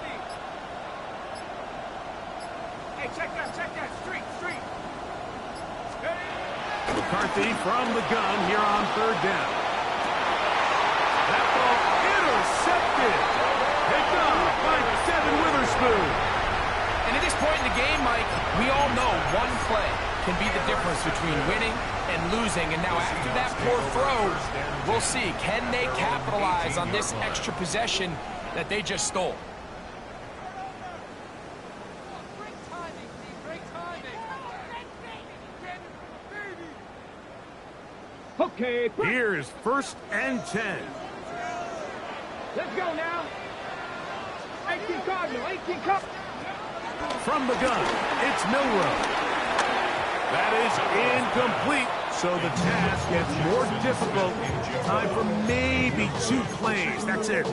[SPEAKER 3] Hey, check that. Street.
[SPEAKER 1] McCarthy from the gun here on 3rd down. That ball intercepted. Picked up by Devin Witherspoon.
[SPEAKER 4] And at this point in the game, Mike, we all know one play can be the difference between winning and losing. And now after that poor throw, we'll see, can they capitalize on this extra possession that they just stole?
[SPEAKER 3] Okay.
[SPEAKER 1] Here's 1st and 10.
[SPEAKER 3] Let's go now. 18 Cardinal. 18 Cup.
[SPEAKER 1] From the gun, it's Milrow. That is incomplete, so the task gets more difficult. Time for maybe 2 plays. That's it.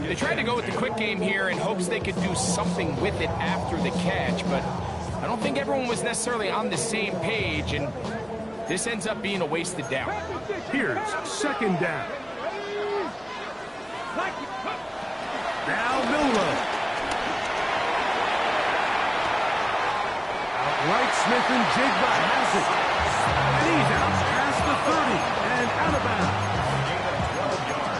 [SPEAKER 4] They tried to go with the quick game here in hopes they could do something with it after the catch, but I don't think everyone was necessarily on the same page, and this ends up being a wasted down.
[SPEAKER 1] Here's 2nd down. Now Milrow. Outright Smith and Jigba has it. And he's out past the 30 and out of bounds.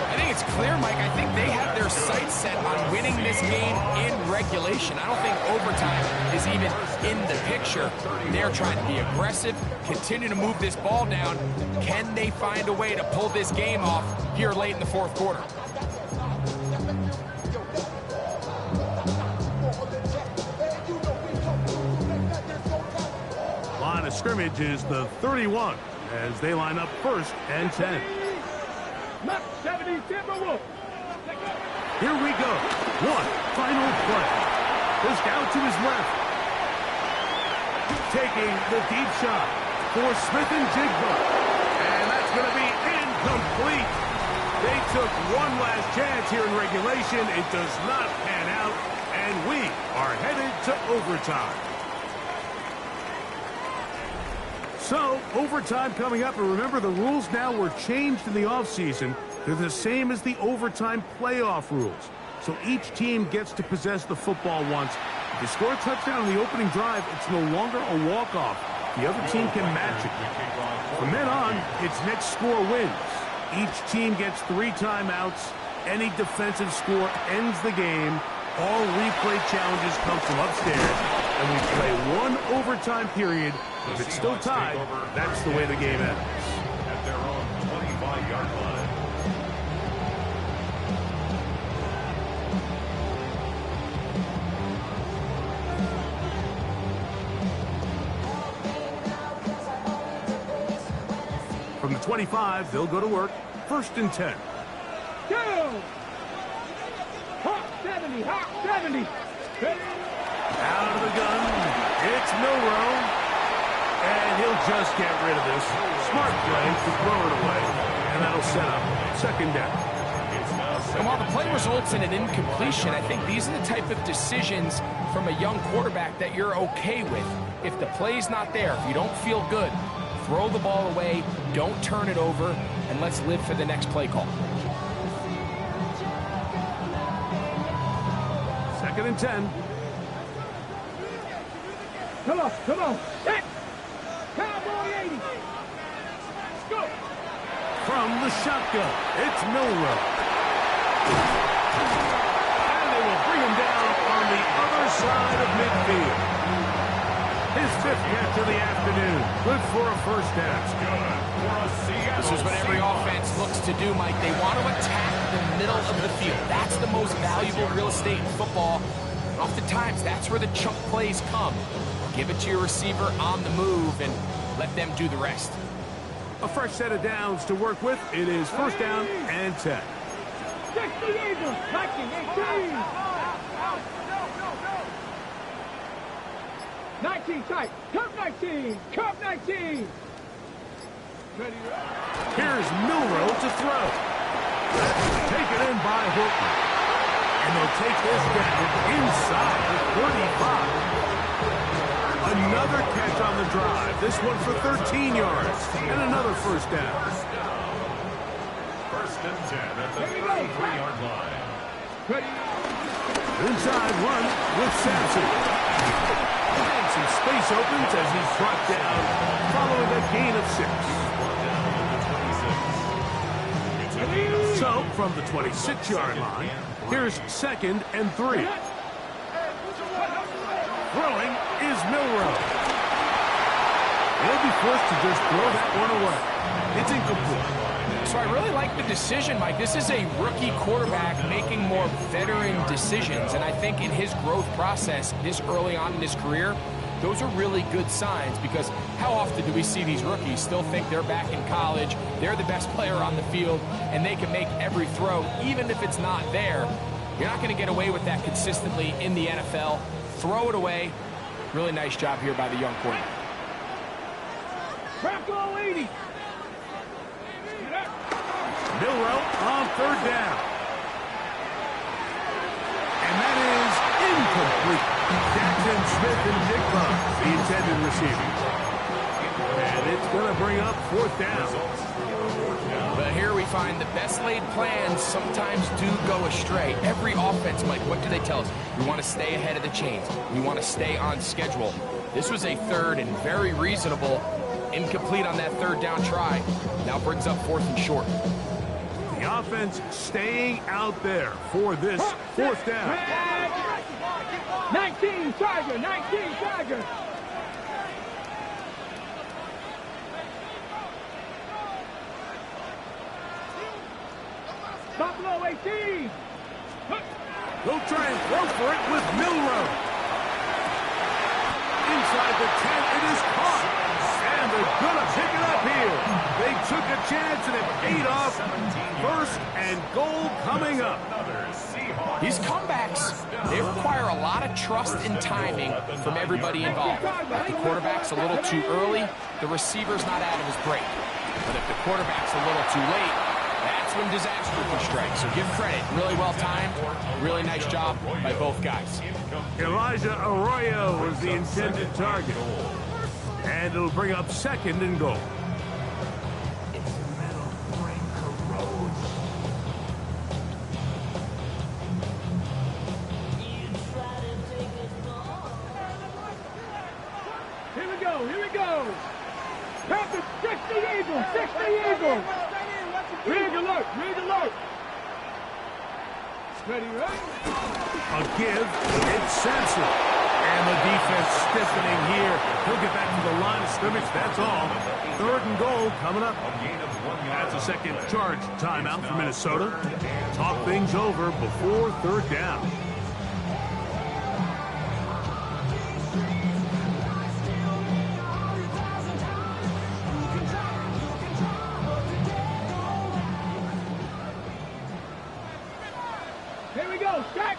[SPEAKER 4] I think it's clear, Mike. I think they have their sights set on winning this game in regulation. I don't think overtime is even in the picture. They're trying to be aggressive, continue to move this ball down. Can they find a way to pull this game off here late in the 4th quarter?
[SPEAKER 1] Line of scrimmage is the 31 as they line up 1st and 10.
[SPEAKER 3] Not 70 Timberwolf.
[SPEAKER 1] Here we go. One final play. Pushed out to his left. Taking the deep shot for Smith and Jigba. And that's going to be incomplete. They took one last chance here in regulation. It does not pan out. And we are headed to overtime. So, overtime coming up, and remember the rules now were changed in the offseason. They're the same as the overtime playoff rules. So each team gets to possess the football once. If you score a touchdown on the opening drive, it's no longer a walk-off. The other team can match it. From then on, it's next score wins. Each team gets 3 timeouts. Any defensive score ends the game. All replay challenges come from upstairs. and we play one overtime period. If it's still tied, that's the way the game ends.
[SPEAKER 2] At their own 25-yard line.
[SPEAKER 1] From the 25, they'll go to work. 1st and 10.
[SPEAKER 3] Go! Hawk 70, Hawk 70.
[SPEAKER 1] Out of the gun, it's Milrow. And he'll just get rid of this. Smart play to throw it away. And that'll set up 2nd down.
[SPEAKER 4] And while the play results in an incompletion, I think these are the type of decisions from a young quarterback that you're okay with. If the play's not there, if you don't feel good, throw the ball away, don't turn it over, and let's live for the next play call.
[SPEAKER 1] 2nd and 10.
[SPEAKER 3] Come on, come on. Set. Cowboy 80. Let's go.
[SPEAKER 1] From the shotgun, it's Milrow. And they will bring him down on the other side of midfield. His 5th catch of the afternoon. Good for a 1st down.
[SPEAKER 4] This is what every offense looks to do, Mike. They want to attack the middle of the field. That's the most valuable real estate in football. Oftentimes, that's where the chunk plays come. Give it to your receiver on the move and let them do the rest.
[SPEAKER 1] A fresh set of downs to work with. It is 1st down and 10.
[SPEAKER 3] 68, 19, 19 tight. Cup 19. Cup 19.
[SPEAKER 1] Here's Milrow to throw. That's taken in by Horton. And they'll take this down inside the 35. Another catch on the drive. This one for 13 yards. And another 1st down.
[SPEAKER 2] 1st and 10 at the 33-yard line.
[SPEAKER 1] Inside run with Sampson. And some space opens as he's brought down following a gain of 6. So, from the 26-yard line, here's 2nd and 3. Throwing is Milrow. He'll be forced to just throw that one away. It's incomplete.
[SPEAKER 4] So I really like the decision, Mike. This is a rookie quarterback making more veteran decisions, and I think in his growth process this early on in his career, those are really good signs, because how often do we see these rookies still think they're back in college, they're the best player on the field, and they can make every throw, even if it's not there. You're not going to get away with that consistently in the NFL. Throw it away. Really nice job here by the young quarterback.
[SPEAKER 3] Bronco 80.
[SPEAKER 1] Milrow on 3rd down. And that is incomplete. Jackson, Smith, and Jigba, the intended receivers. And it's going to bring up 4th down.
[SPEAKER 4] But here we find the best laid plans sometimes do go astray. Every offense, Mike, what do they tell us? We want to stay ahead of the chains. We want to stay on schedule. This was a 3rd and very reasonable. Incomplete on that 3rd down try. Now brings up 4th and short.
[SPEAKER 1] The offense staying out there for this 4th down.
[SPEAKER 3] 19 Tiger, 19 Tiger. Buffalo 18.
[SPEAKER 1] They'll try and throw for it with Milrow. Inside the 10, it is caught. And they're going to pick it up here. They took a chance and it paid off. 1st and goal coming up.
[SPEAKER 4] These comebacks, they require a lot of trust and timing from everybody involved. If the quarterback's a little too early, the receiver's not out of his break. But if the quarterback's a little too late, that's when disaster can strike. So give credit. Really well timed. Really nice job by both guys.
[SPEAKER 1] Elijah Arroyo was the intended target. And it'll bring up 2nd and goal.
[SPEAKER 3] Here we go, here we go. Panthers, 60 Eagles, 60 Eagles. Rig alert, rig alert. Ready, right?
[SPEAKER 1] A give, it's Sampson. And the defense stiffening here. He'll get back to the line of scrimmage, that's all. 3rd and goal coming up. That's a second charge timeout for Minnesota. Talk things over before 3rd down.
[SPEAKER 3] Here we go, check.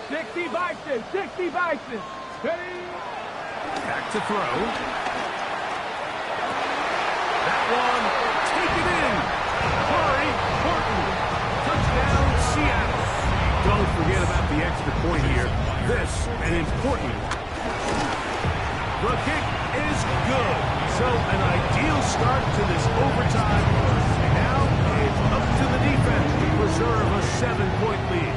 [SPEAKER 3] 60 Bison, 60 Bison. Ready?
[SPEAKER 1] Back to throw. That one, taken in. Corey Horton. Touchdown, Seattle. Don't forget about the extra point here. This, an important. The kick is good. So, an ideal start to this overtime. And now, it's up to the defense to preserve a 7-point lead.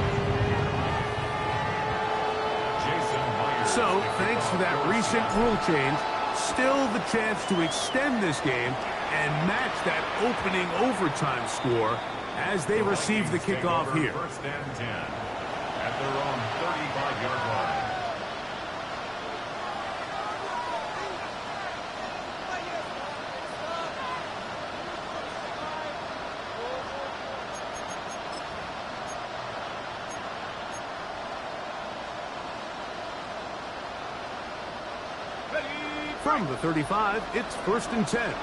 [SPEAKER 1] So, thanks to that recent rule change, still the chance to extend this game and match that opening overtime score as they receive the kickoff here.
[SPEAKER 2] 1st and 10 at their own 35-yard line.
[SPEAKER 1] From the 35, it's 1st and 10.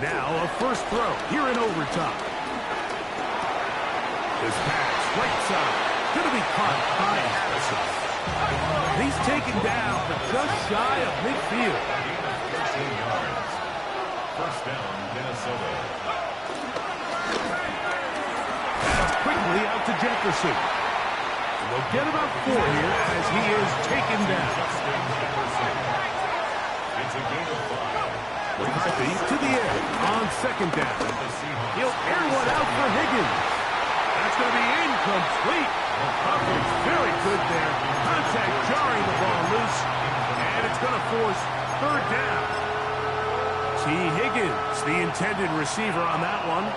[SPEAKER 1] Now a first throw here in overtime. This pass right side. Going to be caught by Harrison. He's taken down, but just shy of midfield.
[SPEAKER 2] 13 yards. 1st down, Minnesota.
[SPEAKER 1] Pass quickly out to Jefferson. They'll get about 4 here as he is taken down.
[SPEAKER 2] It's a gain of 5.
[SPEAKER 1] McCarthy to the air on 2nd down. He'll air one out for Higgins. That's going to be incomplete. Coverage very good there. Contact jarring the ball loose. And it's going to force 3rd down. T. Higgins, the intended receiver on that one.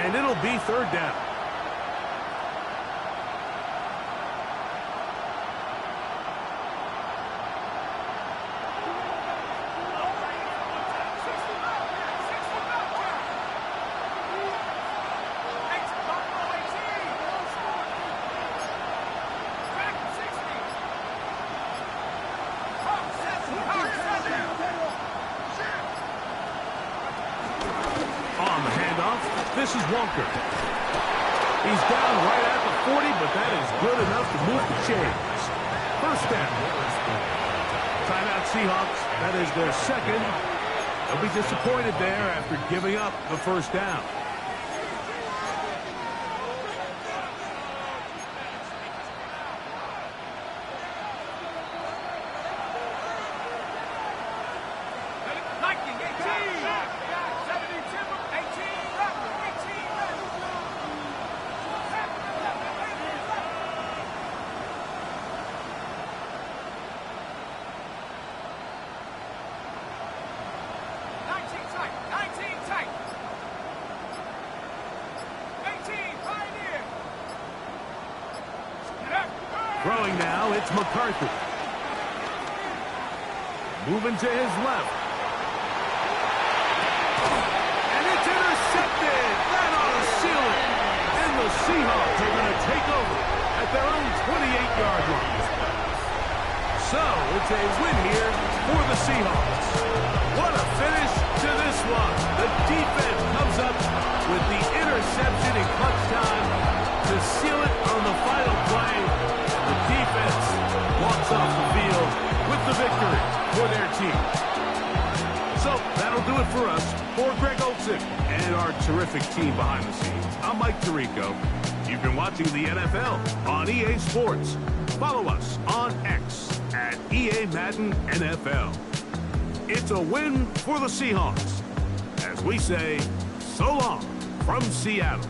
[SPEAKER 1] And it'll be 3rd down. This is Walker. He's down right at the 40, but that is good enough to move the chains. 1st down. Timeout Seahawks. That is their 2nd. They'll be disappointed there after giving up the 1st down. Throwing now, it's McCarthy. Moving to his left. And it's intercepted. That ought to seal it. And the Seahawks are going to take over at their own 28-yard line. So it's a win here for the Seahawks. What a finish to this one. The defense comes up with the interception in clutch time to seal it on the final play. The defense walks off the field with the victory for their team. So that'll do it for us. For Greg Olsen and our terrific team behind the scenes, I'm Mike Tirico. You've been watching the NFL on EA Sports. Follow us on X at EA Madden NFL. It's a win for the Seahawks. As we say, so long from Seattle.